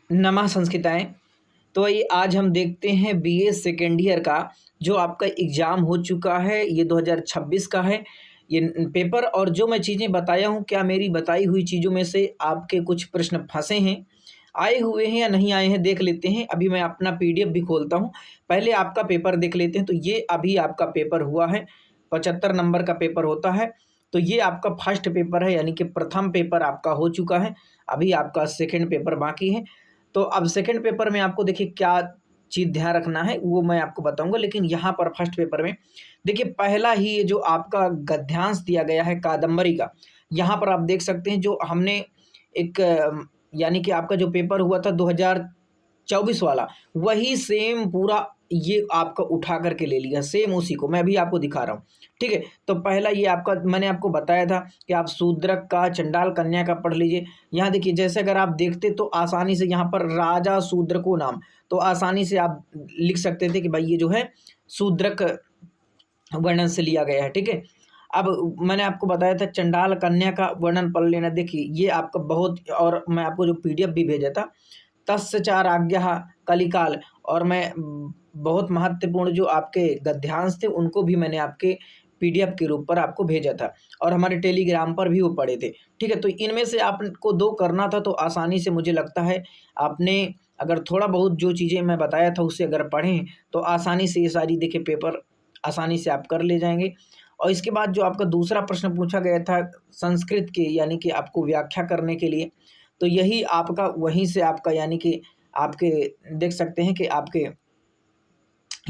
नमः संस्कृताएँ। तो आइए आज हम देखते हैं बीए सेकेंड ईयर का जो आपका एग्ज़ाम हो चुका है, ये 2026 का है ये पेपर। और जो मैं चीज़ें बताया हूँ, क्या मेरी बताई हुई चीज़ों में से आपके कुछ प्रश्न फँसे हैं, आए हुए हैं या नहीं आए हैं, देख लेते हैं। अभी मैं अपना पीडीएफ भी खोलता हूँ, पहले आपका पेपर देख लेते हैं। तो ये अभी आपका पेपर हुआ है, 75 नंबर का पेपर होता है। तो ये आपका फर्स्ट पेपर है, यानी कि प्रथम पेपर आपका हो चुका है, अभी आपका सेकंड पेपर बाकी है। तो अब सेकंड पेपर में आपको देखिए क्या चीज़ ध्यान रखना है वो मैं आपको बताऊँगा। लेकिन यहाँ पर फर्स्ट पेपर में देखिए पहला ही ये जो आपका गद्यांश दिया गया है कादम्बरी का, यहाँ पर आप देख सकते हैं जो हमने एक यानी कि आपका जो पेपर हुआ था 2024 वाला, वही सेम पूरा ये आपका उठा करके ले लिया, सेम उसी को मैं भी आपको दिखा रहा हूँ। ठीक है? तो पहला ये आपका मैंने आपको बताया था कि आप शूद्रक का, चंडाल कन्या का पढ़ लीजिए। यहाँ देखिए जैसे अगर आप देखते तो आसानी से यहाँ पर राजा शूद्र को नाम, तो आसानी से आप लिख सकते थे कि भाई ये जो है शूद्रक वर्णन से लिया गया है। ठीक है? अब मैंने आपको बताया था चंडाल कन्या का वर्णन पढ़ लेना। देखिए ये आपका बहुत, और मैं आपको जो पीडीएफ भी भेजा था, तस्य चार आज्ञा कलिकाल, और मैं बहुत महत्वपूर्ण जो आपके गद्यांश थे उनको भी मैंने आपके पीडीएफ के रूप पर आपको भेजा था, और हमारे टेलीग्राम पर भी वो पड़े थे। ठीक है? तो इनमें से आपको 2 करना था, तो आसानी से मुझे लगता है आपने अगर थोड़ा बहुत जो चीज़ें मैं बताया था उसे अगर पढ़ें तो आसानी से ये सारी देखिए पेपर आसानी से आप कर ले जाएँगे। और इसके बाद जो आपका दूसरा प्रश्न पूछा गया था संस्कृत के, यानी कि आपको व्याख्या करने के लिए, तो यही आपका वहीं से आपका यानी कि आपके देख सकते हैं कि आपके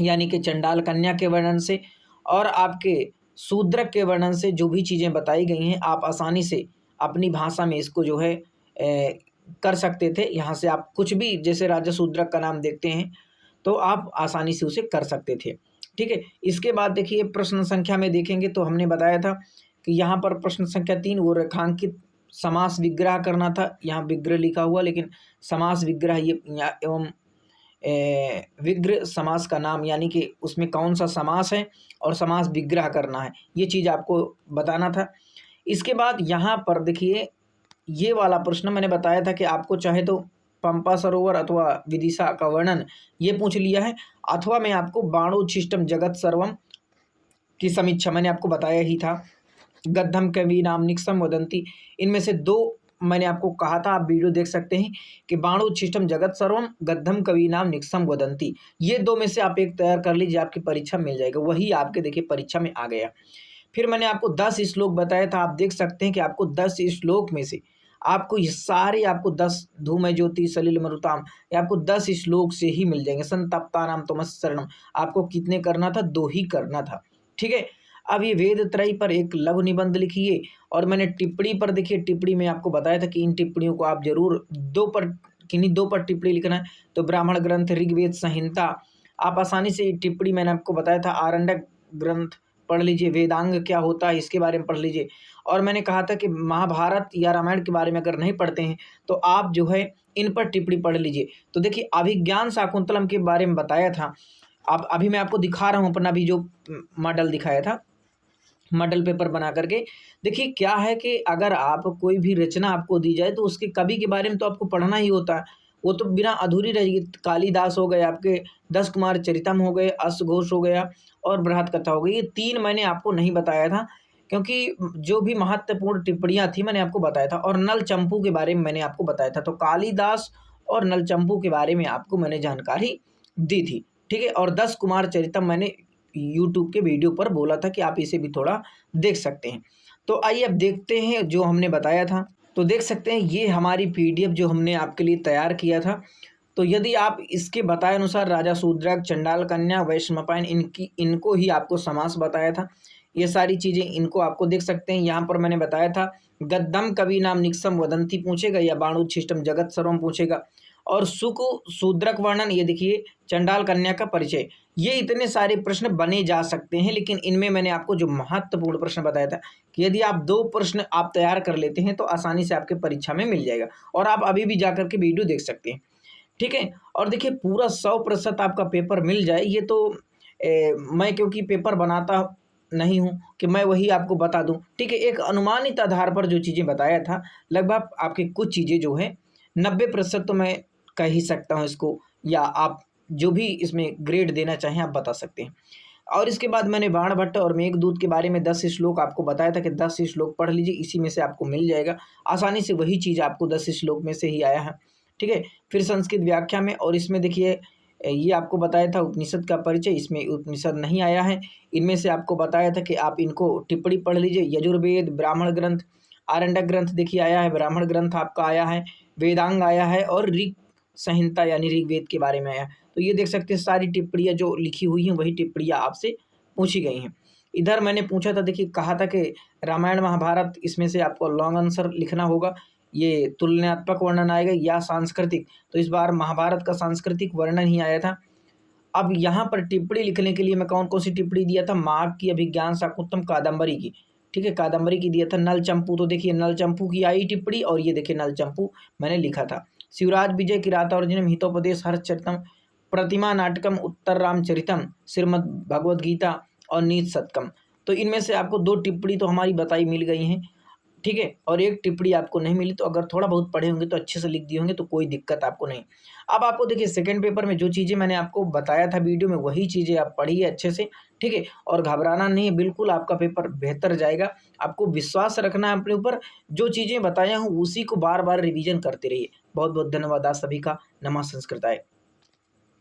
यानी कि चंडाल कन्या के वर्णन से और आपके शूद्रक के वर्णन से जो भी चीज़ें बताई गई हैं, आप आसानी से अपनी भाषा में इसको जो है कर सकते थे। यहाँ से आप कुछ भी जैसे राजा शूद्रक का नाम देखते हैं, तो आप आसानी से उसे कर सकते थे। ठीक है? इसके बाद देखिए प्रश्न संख्या में देखेंगे तो हमने बताया था कि यहाँ पर प्रश्न संख्या 3 वो रेखांकित समास विग्रह करना था। यहाँ विग्रह लिखा हुआ, लेकिन समास विग्रह ये एवं विग्रह समास का नाम, यानी कि उसमें कौन-सा समास है और समास विग्रह करना है, ये चीज़ आपको बताना था। इसके बाद यहाँ पर देखिए ये वाला प्रश्न मैंने बताया था कि आपको चाहे तो पंपा सरोवर अथवा विदिशा का वर्णन ये पूछ लिया है, अथवा मैं आपको बाणोच्छिष्टम जगत सर्वम की समीक्षा मैंने आपको बताया ही था। गद्धम कवीनाम निक्सम वदंती, इनमें से 2 मैंने आपको कहा था, आप वीडियो देख सकते हैं कि बाणोच्छिष्टम जगत सर्वम, गद्धम कवीनाम निक्सम वदंती, ये 2 में से आप एक तैयार कर लीजिए, आपकी परीक्षा मिल जाएगा। वही आपके देखिए परीक्षा में आ गया। फिर मैंने आपको 10 श्लोक बताया था, आप देख सकते हैं कि आपको 10 श्लोक में से आपको ये सारे आपको 10 धूमय ज्योति सलिल मरुताम, ये आपको 10 श्लोक से ही मिल जाएंगे। संतप्तानाम तमस शरणम, आपको कितने करना था? 2 ही करना था। ठीक है? अब ये वेद त्रयी पर एक लघु निबंध लिखिए, और मैंने टिप्पणी पर देखिए, टिप्पणी में आपको बताया था कि इन टिप्पणियों को आप जरूर 2 पर, किन्हीं 2 पर टिप्पणी लिखना है। तो ब्राह्मण ग्रंथ, ऋग्वेद संहिता, आप आसानी से टिप्पणी मैंने आपको बताया था, आरण्यक ग्रंथ पढ़ लीजिए, वेदांग क्या होता है इसके बारे में पढ़ लीजिए। और मैंने कहा था कि महाभारत या रामायण के बारे में अगर नहीं पढ़ते हैं तो आप जो है इन पर टिप्पणी पढ़ लीजिए। तो देखिए अभिज्ञान शाकुंतलम के बारे में बताया था। अब अभी मैं आपको दिखा रहा हूँ अपना भी जो मॉडल दिखाया था, मॉडल पेपर बना करके। देखिए क्या है कि अगर आप कोई भी रचना आपको दी जाए तो उसके कवि के बारे में तो आपको पढ़ना ही होता है, वो तो बिना अधूरी रहेगी। कालिदास हो गए आपके, 10 कुमार चरितम हो गए, अश्वघोष हो गया और बृहत कथा हो गई। ये 3 मैंने आपको नहीं बताया था, क्योंकि जो भी महत्वपूर्ण टिप्पणियाँ थी मैंने आपको बताया था, और नल चंपू के बारे में मैंने आपको बताया था। तो कालिदास और नल चंपू के बारे में आपको मैंने जानकारी दी थी। ठीक है? और 10 कुमार चरितम मैंने यूट्यूब के वीडियो पर बोला था कि आप इसे भी थोड़ा देख सकते हैं। तो आइए अब देखते हैं जो हमने बताया था। तो देख सकते हैं ये हमारी पीडीएफ जो हमने आपके लिए तैयार किया था। तो यदि आप इसके बताए अनुसार राजा शूद्रक, चंडाल कन्या, वैश्यपायन, इनको ही आपको समास बताया था। ये सारी चीज़ें इनको आपको देख सकते हैं। यहाँ पर मैंने बताया था गद्दम कवि नाम निक्सम वदंती पूछेगा, या बाणोच्छिष्टम जगत सर्वम पूछेगा, और सुकु शूद्रक वर्णन, ये देखिए चंडाल कन्या का परिचय। ये इतने सारे प्रश्न बने जा सकते हैं, लेकिन इनमें मैंने आपको जो महत्वपूर्ण प्रश्न बताया था कि यदि आप 2 प्रश्न आप तैयार कर लेते हैं तो आसानी से आपके परीक्षा में मिल जाएगा, और आप अभी भी जाकर के वीडियो देख सकते हैं। ठीक है? और देखिए पूरा 100% आपका पेपर मिल जाए, ये तो मैं क्योंकि पेपर बनाता नहीं हूँ कि मैं वही आपको बता दूँ। ठीक है? एक अनुमानित आधार पर जो चीज़ें बताया था, लगभग आपकी कुछ चीज़ें जो है 90% तो मैं कह ही सकता हूँ इसको, या आप जो भी इसमें ग्रेड देना चाहें आप बता सकते हैं। और इसके बाद मैंने बाणभट्ट और मेघदूत के बारे में 10 श्लोक आपको बताया था कि 10 श्लोक पढ़ लीजिए, इसी में से आपको मिल जाएगा आसानी से, वही चीज़ आपको 10 श्लोक में से ही आया है, ठीक है। फिर संस्कृत व्याख्या में, और इसमें देखिए ये आपको बताया था उपनिषद का परिचय, इसमें उपनिषद नहीं आया है। इनमें से आपको बताया था कि आप इनको टिप्पणी पढ़ लीजिए। यजुर्वेद, ब्राह्मण ग्रंथ, आरण्यक ग्रंथ देखिए आया है, ब्राह्मण ग्रंथ आपका आया है, वेदांग आया है, और ऋग संहिता यानी ऋग्वेद के बारे में आया। तो ये देख सकते हैं सारी टिप्पणियाँ जो लिखी हुई हैं वही टिप्पणियाँ आपसे पूछी गई हैं। इधर मैंने पूछा था, देखिए कहा था कि रामायण महाभारत, इसमें से आपको लॉन्ग आंसर लिखना होगा। ये तुलनात्मक वर्णन आएगा या सांस्कृतिक, तो इस बार महाभारत का सांस्कृतिक वर्णन ही आया था। अब यहाँ पर टिप्पणी लिखने के लिए मैं कौन कौन सी टिप्पणी दिया था, माघ की, अभिज्ञान शाकुंतलम, कादम्बरी की, ठीक है, कादम्बरी की दिया था। नल चंपू, तो देखिए नल चंपू की आई टिप्पणी, और ये देखिए नल चंपू मैंने लिखा था। शिवराज विजय, किरातार्जुनीयम, हितोपदेश, हर्षचरितम, प्रतिमा नाटकम, उत्तर रामचरितम, श्रीमद् भगवद गीता और नीत शतकम। तो इनमें से आपको 2 टिप्पणी तो हमारी बताई मिल गई हैं, ठीक है, और एक टिप्पणी आपको नहीं मिली। तो अगर थोड़ा बहुत पढ़े होंगे तो अच्छे से लिख दिए होंगे तो कोई दिक्कत आपको नहीं। अब आपको देखिए सेकंड पेपर में जो चीज़ें मैंने आपको बताया था वीडियो में, वही चीज़ें आप पढ़िए अच्छे से, ठीक है, और घबराना नहीं है, बिल्कुल आपका पेपर बेहतर जाएगा। आपको विश्वास रखना है अपने ऊपर, जो चीज़ें बताया हूँ उसी को बार बार रिवीजन करते रहिए। बहुत बहुत धन्यवाद आप सभी का। नमः संस्कृताय।